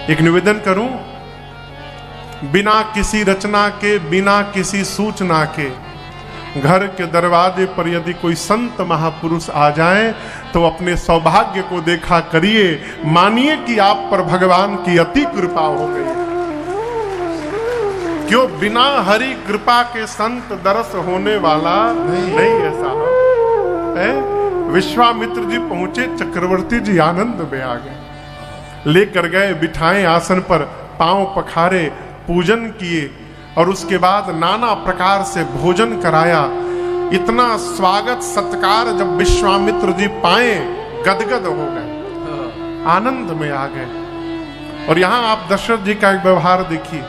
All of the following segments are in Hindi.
एक निवेदन करूं, बिना किसी रचना के, बिना किसी सूचना के घर के दरवाजे पर यदि कोई संत महापुरुष आ जाए तो अपने सौभाग्य को देखा करिए, मानिए कि आप पर भगवान की अति कृपा हो गई। क्यों? बिना हरि कृपा के संत दरस होने वाला नहीं है साहब। है? विश्वामित्र जी पहुंचे, चक्रवर्ती जी आनंद में आ गए, लेकर गए, बिठाए आसन पर, पांव पखारे, पूजन किए और उसके बाद नाना प्रकार से भोजन कराया। इतना स्वागत सत्कार जब विश्वामित्र जी पाए, गदगद हो गए, आनंद में आ गए। और यहां आप दशरथ जी का एक व्यवहार देखिए।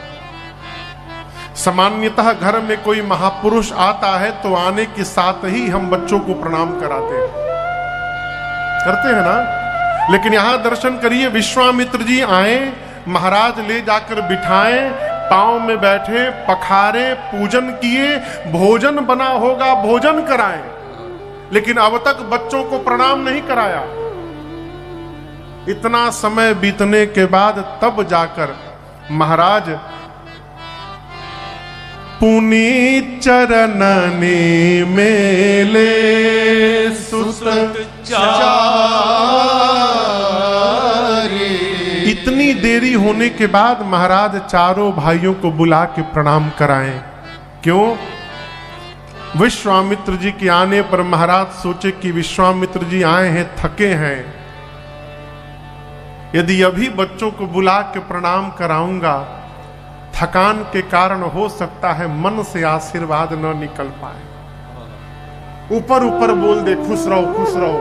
सामान्यतः घर में कोई महापुरुष आता है तो आने के साथ ही हम बच्चों को प्रणाम कराते हैं, करते हैं ना। लेकिन यहां दर्शन करिए, विश्वामित्र जी आए, महाराज ले जाकर बिठाए, पांव में बैठे, पखारे, पूजन किए, भोजन बना होगा भोजन कराए, लेकिन अब तक बच्चों को प्रणाम नहीं कराया। इतना समय बीतने के बाद तब जाकर महाराज पुनीत चरणनी मेले सुत इतनी देरी होने के बाद महाराज चारों भाइयों को बुला के प्रणाम कराएं। क्यों? विश्वामित्र जी के आने पर महाराज सोचे कि विश्वामित्र जी आए हैं, थके हैं, यदि अभी बच्चों को बुला के प्रणाम कराऊंगा, थकान के कारण हो सकता है मन से आशीर्वाद न निकल पाए, ऊपर ऊपर बोल दे खुश रहो खुश रहो।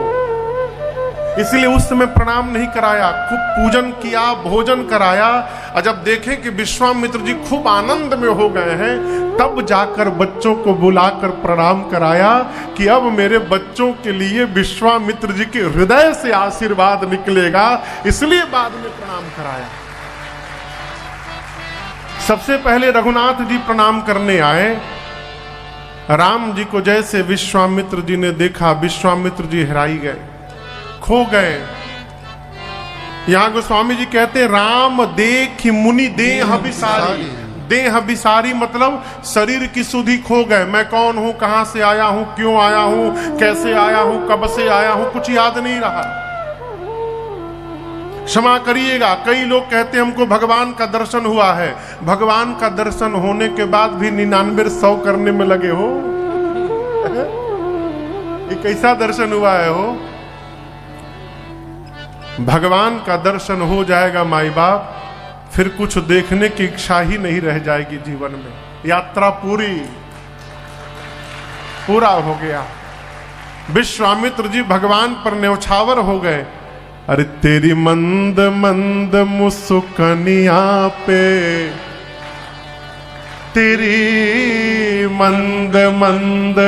इसलिए उस समय प्रणाम नहीं कराया, खूब पूजन किया, भोजन कराया। और जब देखें कि विश्वामित्र जी खूब आनंद में हो गए हैं, तब जाकर बच्चों को बुलाकर प्रणाम कराया कि अब मेरे बच्चों के लिए विश्वामित्र जी के हृदय से आशीर्वाद निकलेगा, इसलिए बाद में प्रणाम कराया। सबसे पहले रघुनाथ जी प्रणाम करने आए। राम जी को जैसे विश्वामित्र जी ने देखा, विश्वामित्र जी हराई गए, खो गए। यहां गोस्वामी जी कहते, राम देख मुनि देह बिसारी। देह बिसारी मतलब शरीर की सुधि खो गए। मैं कौन हूं, कहां से आया हूं, क्यों आया हूं, कैसे आया हूं, कब से आया हूं, कुछ याद नहीं रहा। क्षमा करिएगा, कई लोग कहते हैं हमको भगवान का दर्शन हुआ है। भगवान का दर्शन होने के बाद भी 99 करने में लगे हो। ये कैसा दर्शन हुआ है हो? भगवान का दर्शन हो जाएगा माई बाप, फिर कुछ देखने की इच्छा ही नहीं रह जाएगी जीवन में। यात्रा पूरा हो गया। विश्वामित्र जी भगवान पर न्यौछावर हो गए। अरे तेरी मंद मंद मुस्कनिया पे, तेरी मंद मंद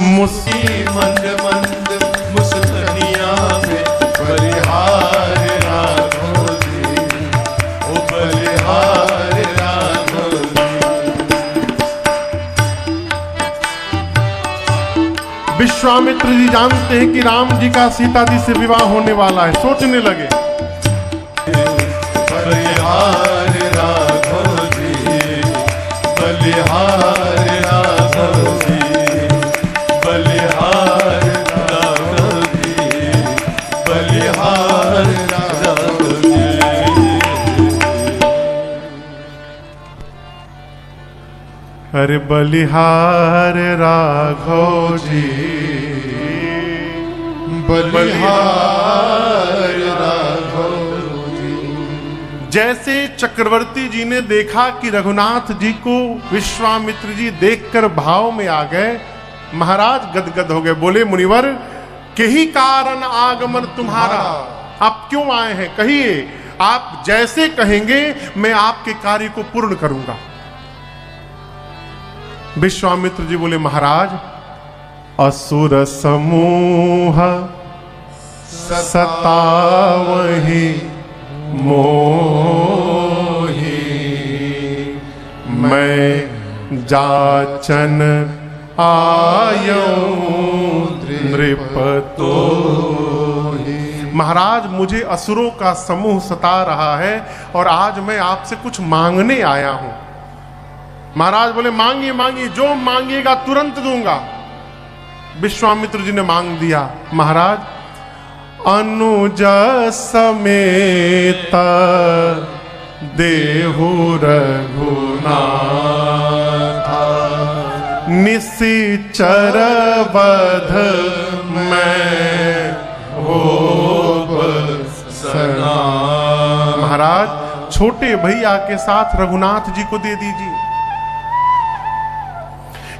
मंद मंद मुस्कनिया पे, बलिहार राघव जी, ओ बलिहार राघव जी। विश्वामित्र जी जानते हैं कि राम जी का सीता जी से विवाह होने वाला है, सोचने लगे बलिहार राघव जी, बलिहार राघव जी, बलिहार राघव जी, बलिहार राघव जी। अरे बलिहार राघव जी, बलिहार राघव जी। जैसे चक्रवर्ती जी ने देखा कि रघुनाथ जी को विश्वामित्र जी देखकर भाव में आ गए, महाराज गदगद हो गए। बोले मुनिवर, के ही कारण आगमन तुम्हारा, आप क्यों आए हैं, कहिए। आप जैसे कहेंगे मैं आपके कार्य को पूर्ण करूंगा। विश्वामित्र जी बोले, महाराज असुर समूह सतावहि मोहि, मैं जाचन आयो नृपतो। महाराज मुझे असुरों का समूह सता रहा है और आज मैं आपसे कुछ मांगने आया हूं। महाराज बोले मांगिए मांगिए, जो मांगिएगा तुरंत दूंगा। विश्वामित्र जी ने मांग दिया, महाराज अनुज समेत देहु रघुनाथ निशिचर वध में होब सना। महाराज छोटे भैया के साथ रघुनाथ जी को दे दीजिए।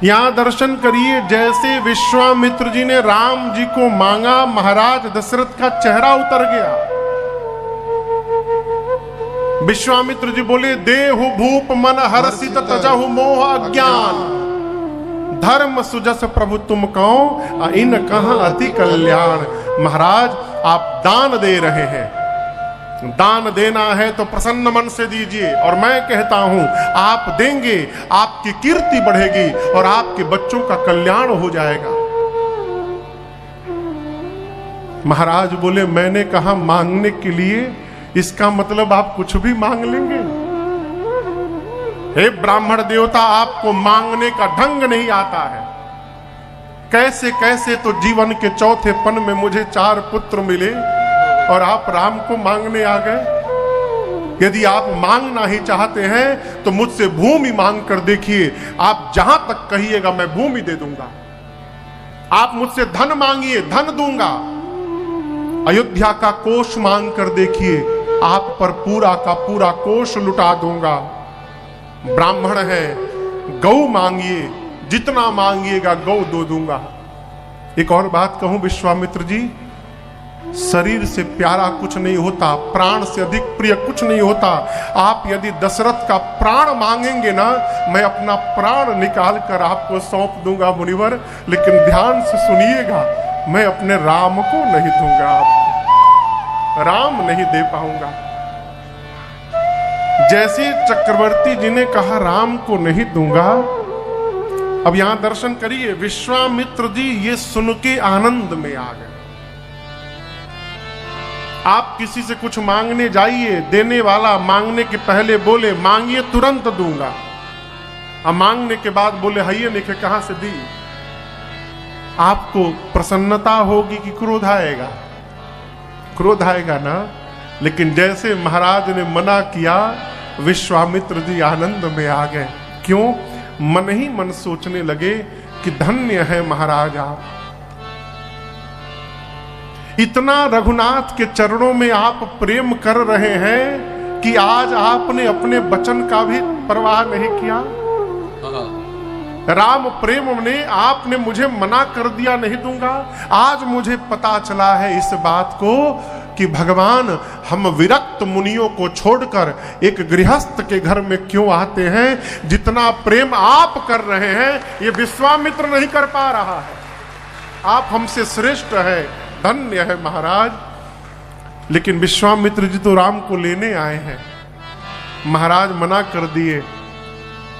यहां दर्शन करिए, जैसे विश्वामित्र जी ने राम जी को मांगा, महाराज दशरथ का चेहरा उतर गया। विश्वामित्र जी बोले देहु भूप मन हर्षित तजहु मोह अज्ञान धर्म सुजस प्रभु तुम कहो इन कहां अति कल्याण। महाराज आप दान दे रहे हैं, दान देना है तो प्रसन्न मन से दीजिए। और मैं कहता हूं आप देंगे, आपकी कीर्ति बढ़ेगी और आपके बच्चों का कल्याण हो जाएगा। महाराज बोले मैंने कहा मांगने के लिए, इसका मतलब आप कुछ भी मांग लेंगे? हे ब्राह्मण देवता, आपको मांगने का ढंग नहीं आता है। कैसे कैसे तो जीवन के चौथे पन में मुझे 4 पुत्र मिले और आप राम को मांगने आ गए। यदि आप मांगना ही चाहते हैं तो मुझसे भूमि मांग कर देखिए, आप जहां तक कहिएगा मैं भूमि दे दूंगा। आप मुझसे धन मांगिए, धन दूंगा। अयोध्या का कोष मांग कर देखिए, आप पर पूरा का पूरा कोष लुटा दूंगा। ब्राह्मण है, गौ मांगिए, जितना मांगिएगा गौ दो दूंगा। एक और बात कहूं विश्वामित्र जी, शरीर से प्यारा कुछ नहीं होता, प्राण से अधिक प्रिय कुछ नहीं होता। आप यदि दशरथ का प्राण मांगेंगे ना, मैं अपना प्राण निकाल कर आपको सौंप दूंगा मुनिवर। लेकिन ध्यान से सुनिएगा, मैं अपने राम को नहीं दूंगा, आपको राम नहीं दे पाऊंगा। जैसे चक्रवर्ती जी ने कहा राम को नहीं दूंगा, अब यहां दर्शन करिए, विश्वामित्र जी ये सुन के आनंद में आ गए। आप किसी से कुछ मांगने जाइए, देने वाला मांगने के पहले बोले मांगिए तुरंत दूंगा, अब मांगने के बाद बोले हइये लिखे कहां से दी। आपको प्रसन्नता होगी कि क्रोध आएगा? क्रोध आएगा ना। लेकिन जैसे महाराज ने मना किया, विश्वामित्र जी आनंद में आ गए। क्यों? मन ही मन सोचने लगे कि धन्य है महाराज आप, इतना रघुनाथ के चरणों में आप प्रेम कर रहे हैं कि आज आपने अपने वचन का भी परवाह नहीं किया। राम प्रेम ने आपने मुझे मना कर दिया नहीं दूंगा। आज मुझे पता चला है इस बात को कि भगवान हम विरक्त मुनियों को छोड़कर एक गृहस्थ के घर में क्यों आते हैं। जितना प्रेम आप कर रहे हैं ये विश्वामित्र नहीं कर पा रहा है। आप हमसे श्रेष्ठ है, धन्य है महाराज। लेकिन विश्वामित्र जी तो राम को लेने आए हैं, महाराज मना कर दिए।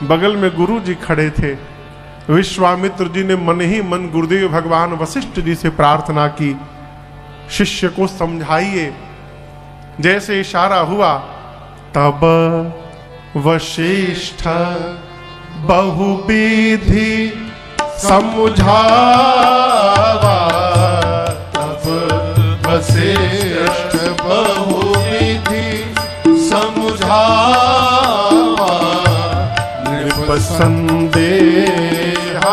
बगल में गुरु जी खड़े थे। विश्वामित्र जी ने मन ही मन गुरुदेव भगवान वशिष्ठ जी से प्रार्थना की, शिष्य को समझाइए। जैसे इशारा हुआ तब वशिष्ठ बहुविधि समझावा, तब वशिष्ठ बहुविधि समझावा, नृप संदेह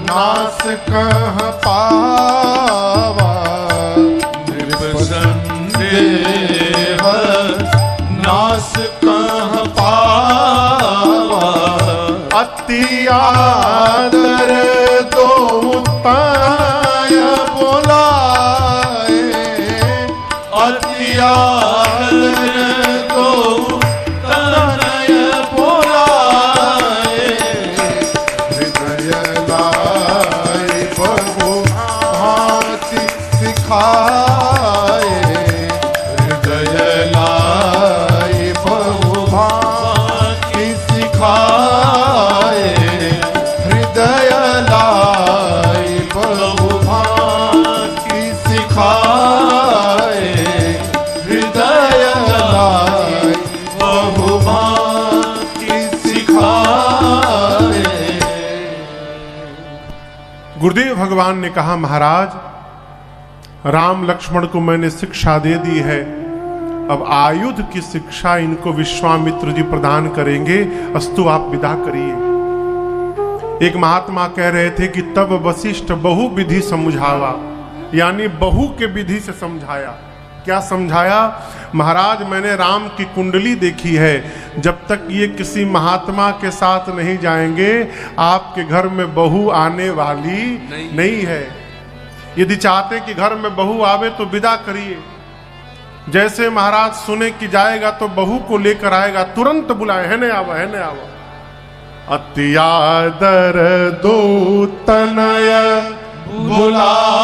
नास कह पावा, नृप संदेह नास कह पावा, अति आदर तो ताय बोलाए, अति आदर तो ताय बोलाए, हृदय लाए बहु भांति सिखाए, हृदय लाए बहु भांति सिखाए, हृदय लाए बहु भांति सिखाए, भगवान ने कहा, महाराज राम लक्ष्मण को मैंने शिक्षा दे दी है, अब आयुध की शिक्षा इनको विश्वामित्र जी प्रदान करेंगे, अस्तु आप विदा करिए। एक महात्मा कह रहे थे कि तब वशिष्ठ बहु विधि समझावा, यानी बहु के विधि से समझाया। क्या समझाया? महाराज मैंने राम की कुंडली देखी है, जब तक ये किसी महात्मा के साथ नहीं जाएंगे आपके घर में बहू आने वाली नहीं है। यदि चाहते कि घर में बहू आवे तो विदा करिए। जैसे महाराज सुने कि जाएगा तो बहू को लेकर आएगा, तुरंत बुलाए, है न आवा, है न आवा। अति आदर दो तनय बुलाए।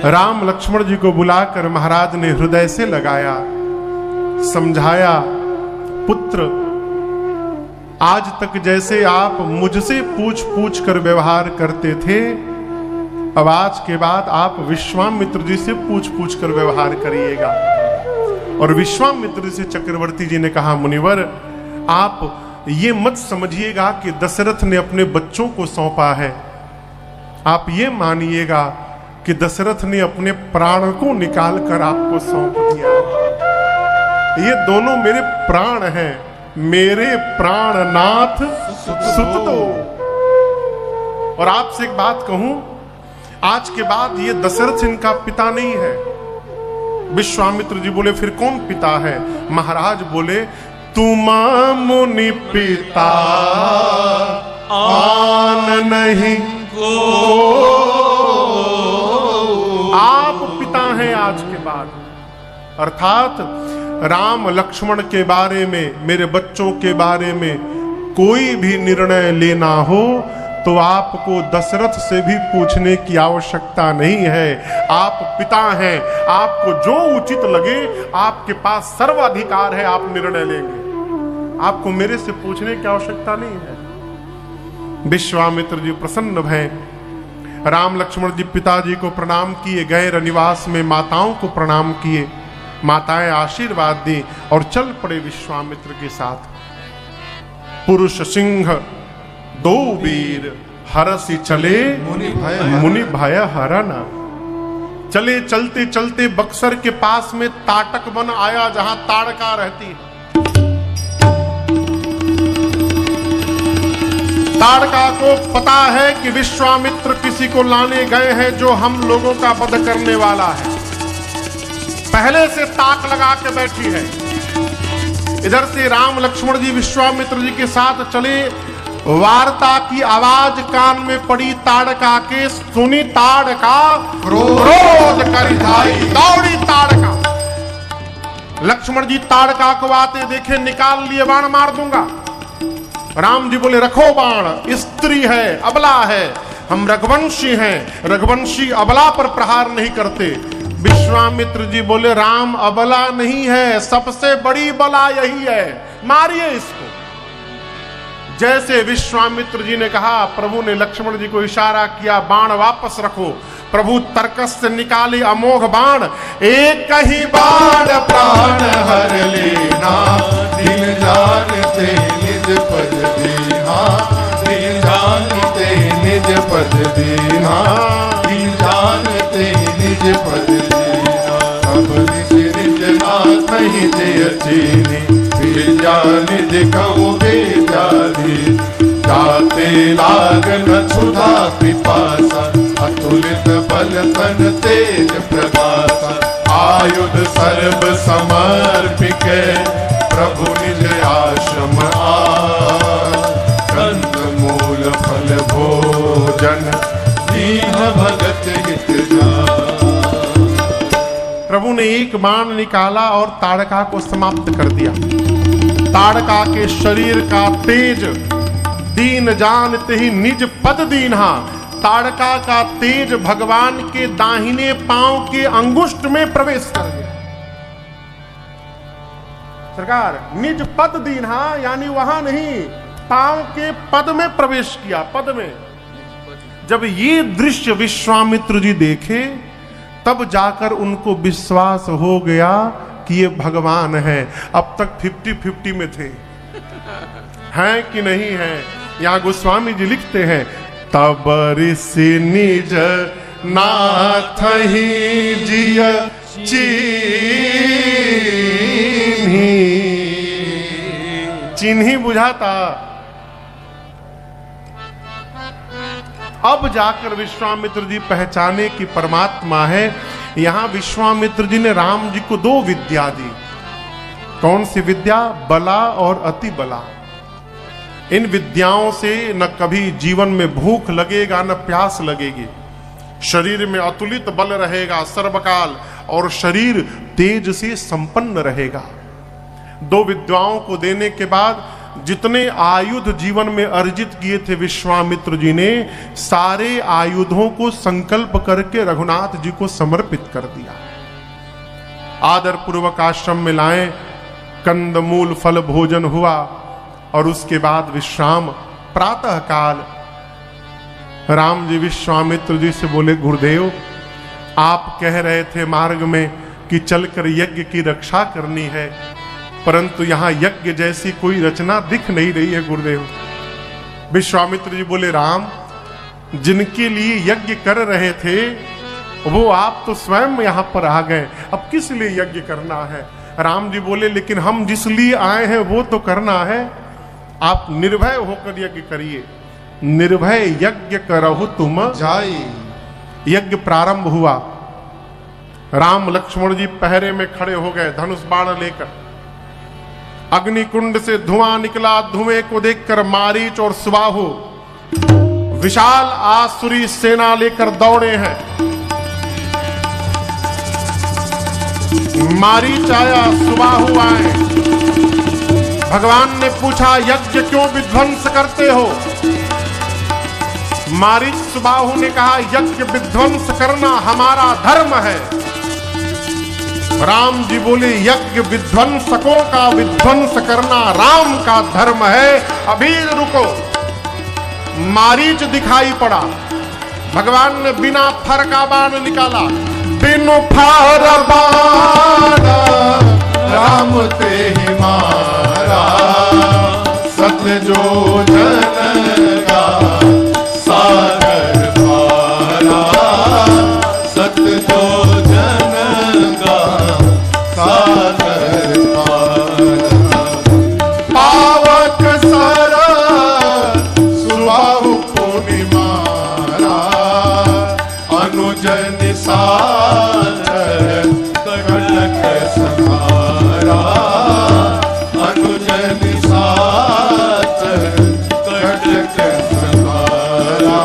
राम लक्ष्मण जी को बुलाकर महाराज ने हृदय से लगाया, समझाया, पुत्र आज तक जैसे आप मुझसे पूछ पूछ कर व्यवहार करते थे, अब आज के बाद आप विश्वामित्र जी से पूछ पूछ कर व्यवहार करिएगा। और विश्वामित्र जी से चक्रवर्ती जी ने कहा, मुनिवर आप ये मत समझिएगा कि दशरथ ने अपने बच्चों को सौंपा है, आप ये मानिएगा कि दशरथ ने अपने प्राण को निकाल कर आपको सौंप दिया। ये दोनों मेरे प्राण हैं, मेरे प्राणनाथ सुत दो। और आपसे एक बात कहूं, आज के बाद ये दशरथ इनका पिता नहीं है। विश्वामित्र जी बोले, फिर कौन पिता है? महाराज बोले, तुम मुनि पिता आन नहीं को, आप पिता हैं आज के बाद। अर्थात राम लक्ष्मण के बारे में, मेरे बच्चों के बारे में कोई भी निर्णय लेना हो तो आपको दशरथ से भी पूछने की आवश्यकता नहीं है। आप पिता हैं, आपको जो उचित लगे आपके पास सर्वाधिकार है, आप निर्णय लेंगे, आपको मेरे से पूछने की आवश्यकता नहीं है। विश्वामित्र जी प्रसन्न भय, राम लक्ष्मण जी पिताजी को प्रणाम किए, गए रनिवास में माताओं को प्रणाम किए, माताएं आशीर्वाद दी और चल पड़े विश्वामित्र के साथ। पुरुष सिंह दो वीर हरसी चले मुनि भय हरना। चले चलते चलते बक्सर के पास में ताटक वन आया, जहां ताड़का रहती है। ताड़का को पता है कि विश्वामित्र किसी को लाने गए हैं जो हम लोगों का वध करने वाला है, पहले से ताक लगा के बैठी है। इधर से राम लक्ष्मण जी विश्वामित्र जी के साथ चले, वार्ता की आवाज कान में पड़ी ताड़का के, सुनी ताड़का क्रोध करी धाई, दौड़ी ताड़का। लक्ष्मण जी ताड़का को आते देखे, निकाल लिए, बाण मार दूंगा। राम जी बोले, रखो बाण, स्त्री है, अबला है, हम रघुवंशी हैं, रघुवंशी अबला पर प्रहार नहीं करते। विश्वामित्र जी बोले, राम अबला नहीं है, सबसे बड़ी बला यही है, मारिए इसको। जैसे विश्वामित्र जी ने कहा, प्रभु ने लक्ष्मण जी को इशारा किया, बाण वापस रखो। प्रभु तर्कस से निकाले अमोघ बाण, एक ही बाण प्राण हर लेना, दिल जानते निज पद दीना, दिल जानते निज पद दीना, दिल जानते निज पद दीना। सब निज निज नाथ नहीं जय चीनी, विद्या निज कहूँ बेजादी। जाते लागन क्षुधा पिपासा, अतुलित बल तन तेज प्रकाशा। आयुध सर्व समर्पिक, प्रभु निज आश्रम आए। कंद मूल फल भोजन, दीन भगत हित जान। प्रभु ने एक बाण निकाला और ताड़का को समाप्त कर दिया। ताड़का के शरीर का तेज दीन जानते ही निज पद दीन्हा। ताड़का का तेज भगवान के दाहिने पांव के अंगुष्ठ में प्रवेश कर गया। सरकार, निज पद दीन्हा यानी वहां नहीं, पांव के पद में प्रवेश किया, पद में। जब ये दृश्य विश्वामित्र जी देखे, तब जाकर उनको विश्वास हो गया कि ये भगवान है। अब तक 50-50 में थे, हैं कि नहीं है। यहां गोस्वामी जी लिखते हैं, तब ऋषि निज नाथ ही जिय चिन्ही बुझाता। अब जाकर विश्वामित्र जी पहचाने कि परमात्मा है। यहां विश्वामित्र जी ने राम जी को 2 विद्या दी। कौन सी विद्या? बला और अति बला। इन विद्याओं से न कभी जीवन में भूख लगेगा न प्यास लगेगी, शरीर में अतुलित बल रहेगा सर्वकाल, और शरीर तेज से संपन्न रहेगा। 2 विद्याओं को देने के बाद जितने आयुध जीवन में अर्जित किए थे विश्वामित्र जी ने, सारे आयुधों को संकल्प करके रघुनाथ जी को समर्पित कर दिया। आदर पूर्वक आश्रम में लाए, कंद मूल फल भोजन हुआ, और उसके बाद विश्राम। प्रातः काल राम जी विश्वामित्र जी से बोले, गुरुदेव आप कह रहे थे मार्ग में कि चलकर यज्ञ की रक्षा करनी है, परंतु यहां यज्ञ जैसी कोई रचना दिख नहीं रही है गुरुदेव। विश्वामित्र जी बोले, राम जिनके लिए यज्ञ कर रहे थे वो आप तो स्वयं यहां पर आ गए, अब किस लिए यज्ञ करना है? राम जी बोले, लेकिन हम जिस लिए आए हैं वो तो करना है। आप निर्भय होकर यज्ञ करिए। निर्भय यज्ञ करहु तुम जाई। यज्ञ प्रारंभ हुआ। राम लक्ष्मण जी पहरे में खड़े हो गए धनुष बाण लेकर। अग्निकुंड से धुआं निकला। धुएं को देखकर मारीच और सुबाहु विशाल आसुरी सेना लेकर दौड़े हैं। मारीच आया, सुबाहु आए। भगवान ने पूछा, यज्ञ क्यों विध्वंस करते हो? मारीच सुबाहु ने कहा, यज्ञ विध्वंस करना हमारा धर्म है। राम जी बोले, यज्ञ विध्वंसकों का विध्वंस करना राम का धर्म है। अभी रुको। मारीच दिखाई पड़ा। भगवान ने बिना फर का बाण निकाला। बिनु फर बाण राम ते ही मारा, सत जो जन का सागर पारा, सत जो जन का सागर पारा। पावक सरा सुबाहु पुनि मारा, अनुज निसार कटक संहारा, अनुज निसार कटक संहारा,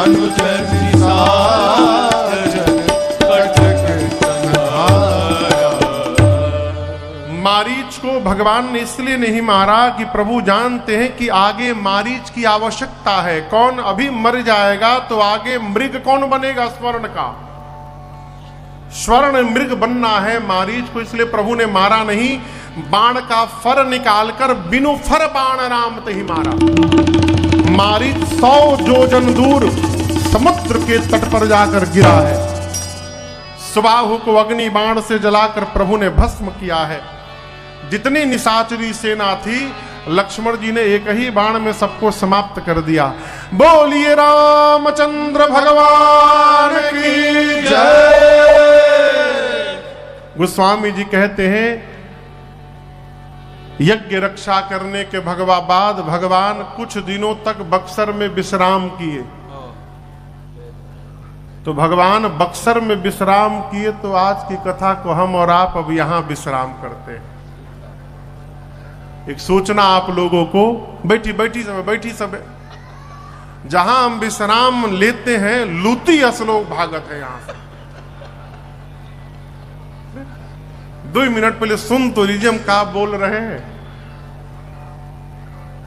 अनुज निसार कटक संहारा। मारीच को भगवान ने इसलिए नहीं मारा कि प्रभु जानते हैं कि आगे मारीच की आवश्यकता है। कौन अभी मर जाएगा तो आगे मृग कौन बनेगा? स्वर्ण का स्वर्ण मृग बनना है मारीच को, इसलिए प्रभु ने मारा नहीं। बाण का फर निकालकर बिनु फर बाण राम ते ही मारा। मारीच 100 योजन दूर समुद्र के तट पर जाकर गिरा है। सुबाहु को अग्नि बाण से जलाकर प्रभु ने भस्म किया है। जितनी निशाचरी सेना थी लक्ष्मण जी ने एक ही बाण में सबको समाप्त कर दिया। बोलिए रामचंद्र भगवान की जय। गोस्वामी जी कहते हैं, यज्ञ रक्षा करने के बाद भगवान कुछ दिनों तक बक्सर में विश्राम किए। तो भगवान बक्सर में विश्राम किए तो आज की कथा को हम और आप अब यहां विश्राम करते हैं। एक सूचना आप लोगों को, बैठी सब जहां हम विश्राम लेते हैं लूती असलोक भागत है यहां से। 2 मिनट पहले सुन तो लीजिए हम क्या बोल रहे हैं।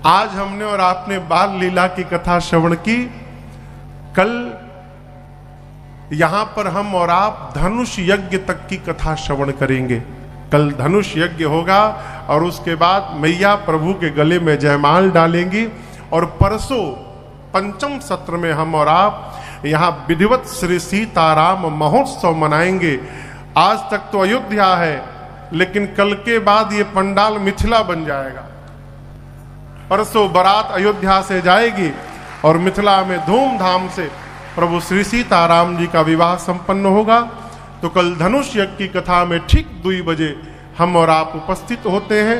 आज हमने और आपने बाल लीला की कथा श्रवण की। कल यहां पर हम और आप धनुष यज्ञ तक की कथा श्रवण करेंगे। कल धनुष यज्ञ होगा और उसके बाद मैया प्रभु के गले में जयमाल डालेंगी। और परसों पंचम सत्र में हम और आप यहां विधिवत श्री सीताराम महोत्सव मनाएंगे। आज तक तो अयोध्या है, लेकिन कल के बाद ये पंडाल मिथिला बन जाएगा। परसों बारात अयोध्या से जाएगी और मिथिला में धूमधाम से प्रभु श्री सीताराम जी का विवाह संपन्न होगा। तो कल धनुष यज्ञ की कथा में ठीक 2 बजे हम और आप उपस्थित होते हैं।